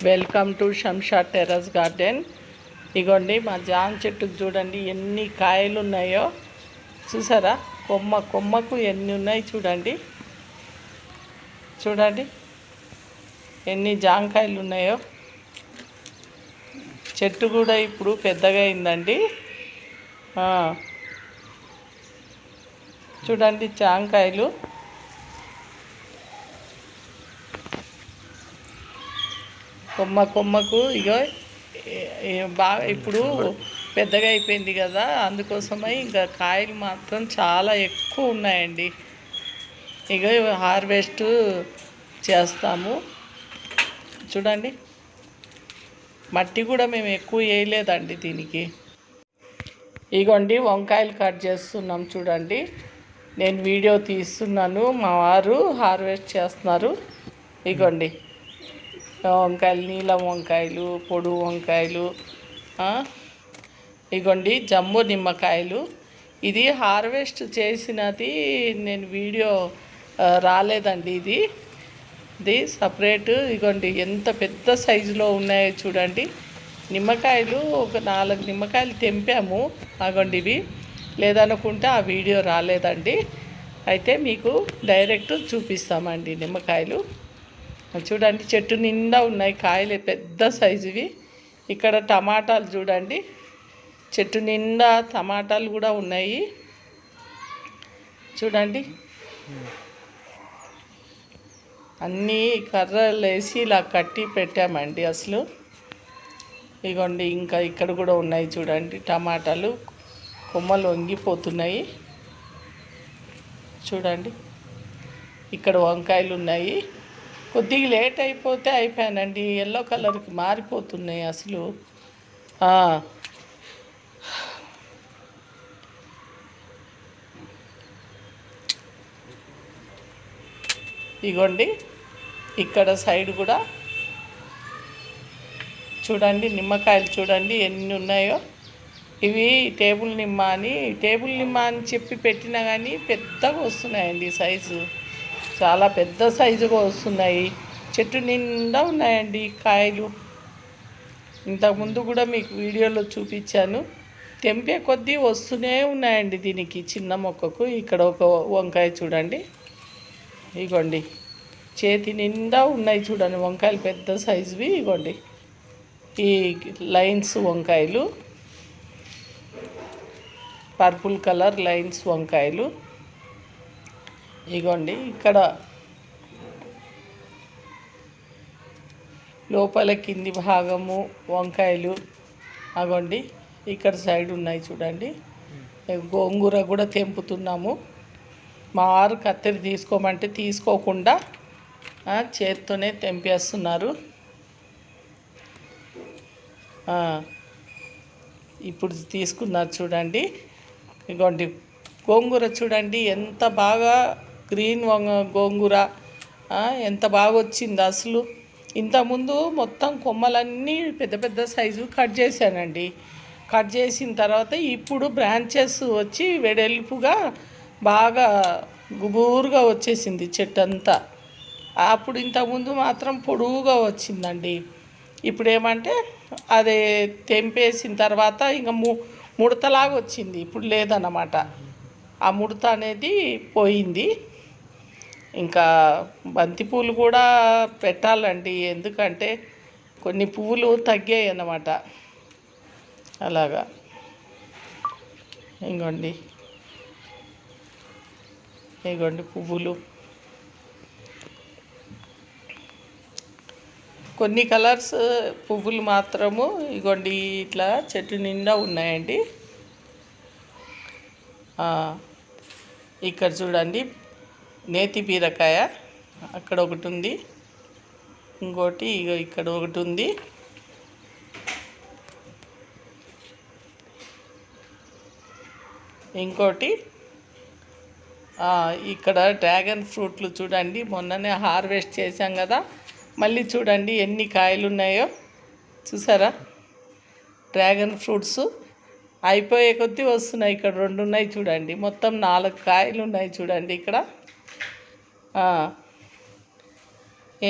Welcome to Shamsha terrace garden. ఇగోండి మా జామ చెట్టుకు చూడండి ఎన్ని కాయలు ఉన్నాయో. చూసారా, కొమ్మకు ఎన్ని ఉన్నాయి చూడండి. చూడండి ఎన్ని జామకాయలు ఉన్నాయో. చెట్టు కూడా ఇప్పుడు పెద్దగా అయిందండి. చూడండి జామకాయలు. కొమ్మకు ఇగో బాగా ఇప్పుడు పెద్దగా అయిపోయింది కదా, అందుకోసమై ఇంకా కాయలు మాత్రం చాలా ఎక్కువ ఉన్నాయండి. ఇక హార్వెస్ట్ చేస్తాము. చూడండి, మట్టి కూడా మేము ఎక్కువ వేయలేదండి దీనికి. ఇగోండి వంకాయలు కట్ చేస్తున్నాం చూడండి. నేను వీడియో తీస్తున్నాను, మా వారు హార్వెస్ట్ చేస్తున్నారు. ఇగోండి వంకాయలు, నీలం వంకాయలు, పొడుగు వంకాయలు, ఇగోండి జంబో నిమ్మకాయలు. ఇది హార్వెస్ట్ చేసినది, నేను వీడియో రాలేదండి. ఇది సపరేట్. ఇగోండి ఎంత పెద్ద సైజులో ఉన్నాయో చూడండి. నిమ్మకాయలు ఒక 4 నిమ్మకాయలు తెంపాము. అగోండి ఇవి, లేదనుకుంటే ఆ వీడియో రాలేదండి. అయితే మీకు డైరెక్ట్ చూపిస్తామండి నిమ్మకాయలు. చూడండి చెట్టు నిండా ఉన్నాయి కాయలు, పెద్ద సైజువి. ఇక్కడ టమాటాలు చూడండి, చెట్టు నిండా టమాటాలు కూడా ఉన్నాయి. చూడండి అన్నీ కర్రలు వేసి ఇలా కట్టి పెట్టామండి అసలు. ఇగోండి ఇంకా ఇక్కడ కూడా ఉన్నాయి చూడండి టమాటాలు, కొమ్మలు వంగిపోతున్నాయి. చూడండి ఇక్కడ వంకాయలు ఉన్నాయి. కొద్దిగా లేట్ అయిపోతే అయిపోయానండి, ఎల్లో కలర్కి మారిపోతున్నాయి అసలు. ఇగోండి ఇక్కడ సైడ్ కూడా చూడండి నిమ్మకాయలు చూడండి ఎన్ని ఉన్నాయో. ఇవి టేబుల్ నిమ్మ అని చెప్పి పెట్టినా కానీ పెద్దగా వస్తున్నాయండి సైజు. చాలా పెద్ద సైజుగా వస్తున్నాయి. చెట్టు నిండా ఉన్నాయండి కాయలు. ఇంతకుముందు కూడా మీకు వీడియోలో చూపించాను. తెంపే కొద్దీ వస్తూనే ఉన్నాయండి దీనికి, చిన్న మొక్కకు. ఇక్కడ ఒక వంకాయ చూడండి. ఇగోండి చేతి నిండా ఉన్నాయి చూడండి వంకాయలు, పెద్ద సైజువి. ఇగోండి ఈ లైన్స్ వంకాయలు, పర్పుల్ కలర్ లైన్స్ వంకాయలు. ఇగోండి ఇక్కడ లోపల కింది భాగము వంకాయలు. అగోండి ఇక్కడ సైడ్ ఉన్నాయి చూడండి. గోంగూర కూడా తెంపుతున్నాము. మా వారు కత్తెర తీసుకోమంటే తీసుకోకుండా చేత్తోనే తెంపేస్తున్నారు. ఇప్పుడు తీసుకున్నారు చూడండి. ఇగోండి గోంగూర చూడండి ఎంత బాగా గ్రీన్ గోంగూర ఎంత బాగా వచ్చింది అసలు. ఇంతకుముందు మొత్తం కొమ్మలన్నీ పెద్ద పెద్ద సైజు కట్ చేశానండి. కట్ చేసిన తర్వాత ఇప్పుడు బ్రాంచెస్ వచ్చి వెడల్పుగా బాగా గుబూరుగా వచ్చేసింది చెట్టు అంతా. అప్పుడు ఇంతకుముందు మాత్రం పొడువుగా వచ్చిందండి. ఇప్పుడు ఏమంటే అది తెంపేసిన తర్వాత ఇంకా ముడతలాగా వచ్చింది. ఇప్పుడు లేదన్నమాట, ఆ ముడత అనేది పోయింది. ఇంకా బంతిపూలు కూడా పెట్టాలండి, ఎందుకంటే కొన్ని పువ్వులు తగ్గాయి అన్నమాట. అలాగా ఇగోండి పువ్వులు కొన్ని కలర్స్ పువ్వులు మాత్రము ఇగోండి ఇట్లా చెట్టు నిండా ఉన్నాయండి. ఇక్కడ చూడండి నేతి బీరకాయ అక్కడ ఒకటి ఉంది, ఇంకోటి ఇక్కడ ఒకటి ఉంది. ఇంకోటి ఇక్కడ డ్రాగన్ ఫ్రూట్లు చూడండి, మొన్ననే హార్వెస్ట్ చేశాం కదా. మళ్ళీ చూడండి ఎన్ని కాయలు ఉన్నాయో. చూసారా, డ్రాగన్ ఫ్రూట్స్ అయిపోయే కొద్దీ వస్తున్నాయి. ఇక్కడ 2 ఉన్నాయి చూడండి, మొత్తం 4 కాయలు ఉన్నాయి చూడండి ఇక్కడ.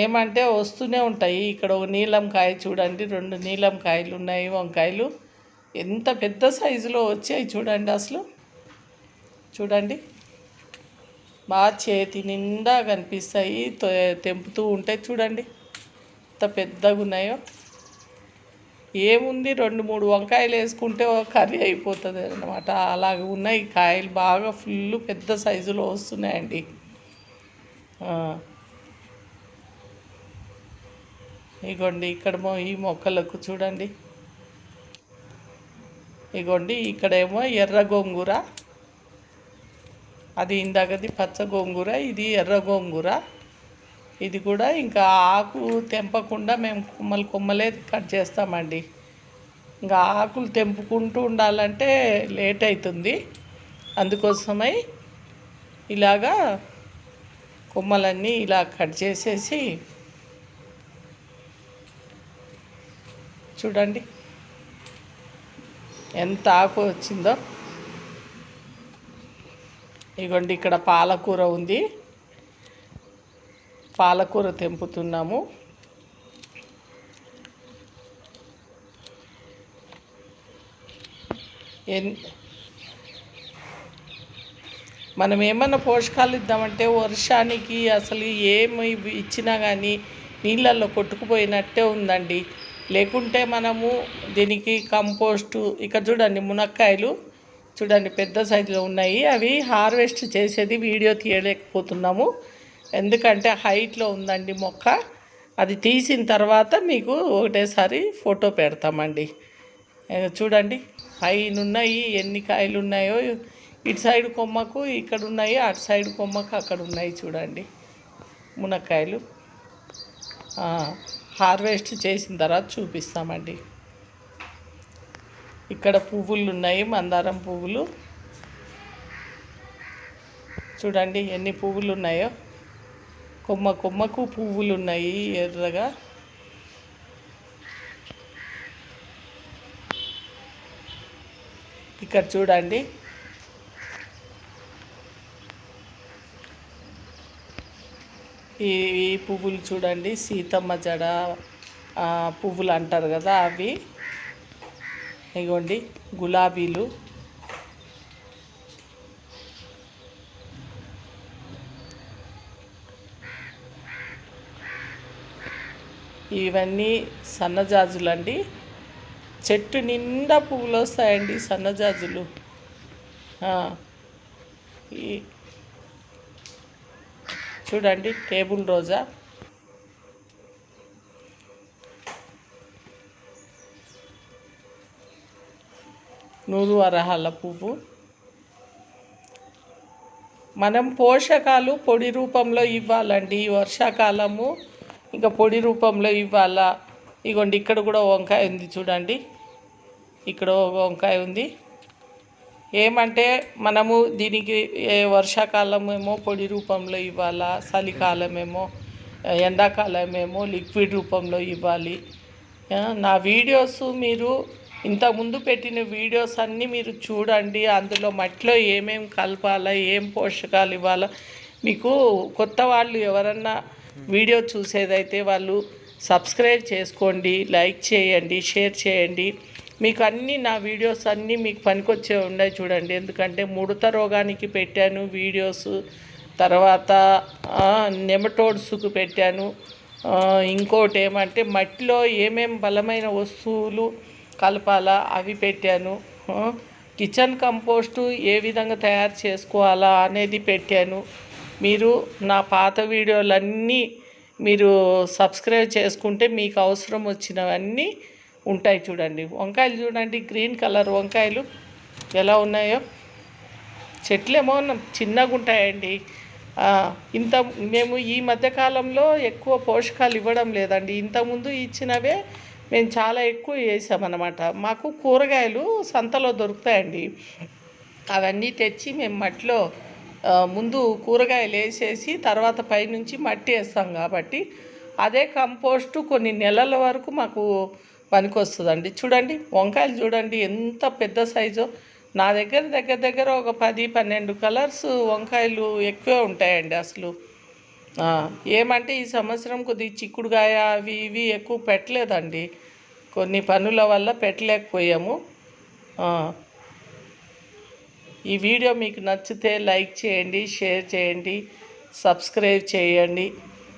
ఏమంటే వస్తూనే ఉంటాయి. ఇక్కడ ఒక నీలం కాయ చూడండి, 2 నీలం కాయలు ఉన్నాయి వంకాయలు. ఎంత పెద్ద సైజులో వచ్చాయి చూడండి అసలు. చూడండి బాగా చేతి నిండా కనిపిస్తాయి. తెంపుతూ ఉంటే చూడండి ఎంత పెద్దగా ఉన్నాయో. ఏముంది 2-3 వంకాయలు వేసుకుంటే ఒక కర్రీ అయిపోతుంది అన్నమాట. అలాగ ఉన్నాయి కాయలు, బాగా ఫుల్ పెద్ద సైజులో వస్తున్నాయండి. ఇగోండి ఇక్కడ ఈ మొక్కలకు చూడండి. ఇగోండి ఇక్కడేమో ఎర్ర గోంగూర, అది ఇందాకది పచ్చ గోంగూర, ఇది ఎర్ర గోంగూర. ఇది కూడా ఇంకా ఆకు తెంపకుండా మేము కొమ్మలే కట్ చేస్తామండి. ఇంకా ఆకులు తెంపుకుంటూ ఉండాలంటే లేట్ అవుతుంది. అందుకోసమై ఇలాగా కొమ్మలన్నీ ఇలా కట్ చేసేసి చూడండి ఎంత ఆకు వచ్చిందో. ఇగోండి ఇక్కడ పాలకూర ఉంది, పాలకూర తెంపుతున్నాము. మనం ఏమన్నా పోషకాలు ఇద్దామంటే వర్షానికి అసలు ఏమి ఇచ్చినా కానీ నీళ్ళల్లో కొట్టుకుపోయినట్టే ఉందండి. లేకుంటే మనము దీనికి కంపోస్టు, ఇక్కడ చూడండి మునక్కాయలు చూడండి పెద్ద సైజులో ఉన్నాయి. అవి హార్వెస్ట్ చేసేది వీడియో తీయలేకపోతున్నాము, ఎందుకంటే హైట్లో ఉందండి మొక్క. అది తీసిన తర్వాత మీకు ఒకటేసారి ఫోటో పెడతామండి. చూడండి పైన ఉన్నాయి ఎన్ని కాయలు ఉన్నాయో. ఇటు సైడ్ కొమ్మకు ఇక్కడ ఉన్నాయి, అటు సైడ్ కొమ్మకు అక్కడ ఉన్నాయి. చూడండి మునక్కాయలు హార్వెస్ట్ చేసిన తర్వాత చూపిస్తామండి. ఇక్కడ పువ్వులు ఉన్నాయి, మందారం పువ్వులు చూడండి ఎన్ని పువ్వులు ఉన్నాయో. కొమ్మకు పువ్వులు ఉన్నాయి ఎర్రగా. ఇక్కడ చూడండి ఈ పువ్వులు చూడండి, సీతమ్మ జడ పువ్వులు అంటారు కదా అవి. ఇగోండి గులాబీలు. ఇవన్నీ సన్నజాజులు అండి. చెట్టు నిండా పువ్వులు వస్తాయండి సన్నజాజులు. చూడండి టేబుల్ రోజా. నూరు వరహాల పువ్వు. మనం పోషకాలు పొడి రూపంలో ఇవ్వాలండి. వర్షాకాలము ఇంకా పొడి రూపంలో ఇవ్వాలా. ఇగోండి ఇక్కడ కూడా వంకాయ ఉంది చూడండి, ఇక్కడ వంకాయ ఉంది. ఏమంటే మనము దీనికి వర్షాకాలం ఏమో పొడి రూపంలో ఇవ్వాలా, చలికాలం ఏమో ఎండాకాలం ఏమో లిక్విడ్ రూపంలో ఇవ్వాలి. నా వీడియోస్ మీరు ఇంతకుముందు పెట్టిన వీడియోస్ అన్నీ మీరు చూడండి. అందులో మట్టిలో ఏమేమి కలపాలా, ఏం పోషకాలు ఇవ్వాలా. మీకు కొత్త వాళ్ళు ఎవరన్నా వీడియో చూసేదైతే వాళ్ళు సబ్స్క్రైబ్ చేసుకోండి, లైక్ చేయండి, షేర్ చేయండి. మీకు అన్నీ నా వీడియోస్ అన్నీ మీకు పనికొచ్చే ఉన్నాయి చూడండి. ఎందుకంటే ముడత రోగానికి పెట్టాను వీడియోస్, తర్వాత నెమటోడ్స్కు పెట్టాను. ఇంకోటి ఏమంటే మట్టిలో ఏమేం బలమైన వస్తువులు కలపాలా అవి పెట్టాను. కిచెన్ కంపోస్టు ఏ విధంగా తయారు చేసుకోవాలా అనేది పెట్టాను. మీరు నా పాత వీడియోలన్నీ మీరు సబ్స్క్రైబ్ చేసుకుంటే మీకు అవసరం వచ్చినవన్నీ ఉంటాయి. చూడండి వంకాయలు చూడండి, గ్రీన్ కలర్ వంకాయలు ఎలా ఉన్నాయో. చెట్లేమో చిన్నగా ఉంటాయండి. మేము ఈ మధ్యకాలంలో ఎక్కువ పోషకాలు ఇవ్వడం లేదండి. ఇంతకుముందు ఇచ్చినవే మేము చాలా ఎక్కువ వేసామన్నమాట. మాకు కూరగాయలు సంతలో దొరుకుతాయండి, అవన్నీ తెచ్చి మేము మట్టిలో ముందు కూరగాయలు వేసేసి తర్వాత పైనుంచి మట్టి వేస్తాం కాబట్టి అదే కంపోస్టు కొన్ని నెలల వరకు మాకు పనికొస్తుందండి. చూడండి వంకాయలు చూడండి ఎంత పెద్ద సైజు. నా దగ్గర ఒక 10-12 కలర్స్ వంకాయలు ఎక్కువే ఉంటాయండి. అసలు ఏమంటే ఈ సంవత్సరం కొద్దిగా చిక్కుడుకాయ అవి ఇవి ఎక్కువ పెట్టలేదండి, కొన్ని పనుల వల్ల పెట్టలేకపోయాము. ఈ వీడియో మీకు నచ్చితే లైక్ చేయండి, షేర్ చేయండి, సబ్స్క్రైబ్ చేయండి.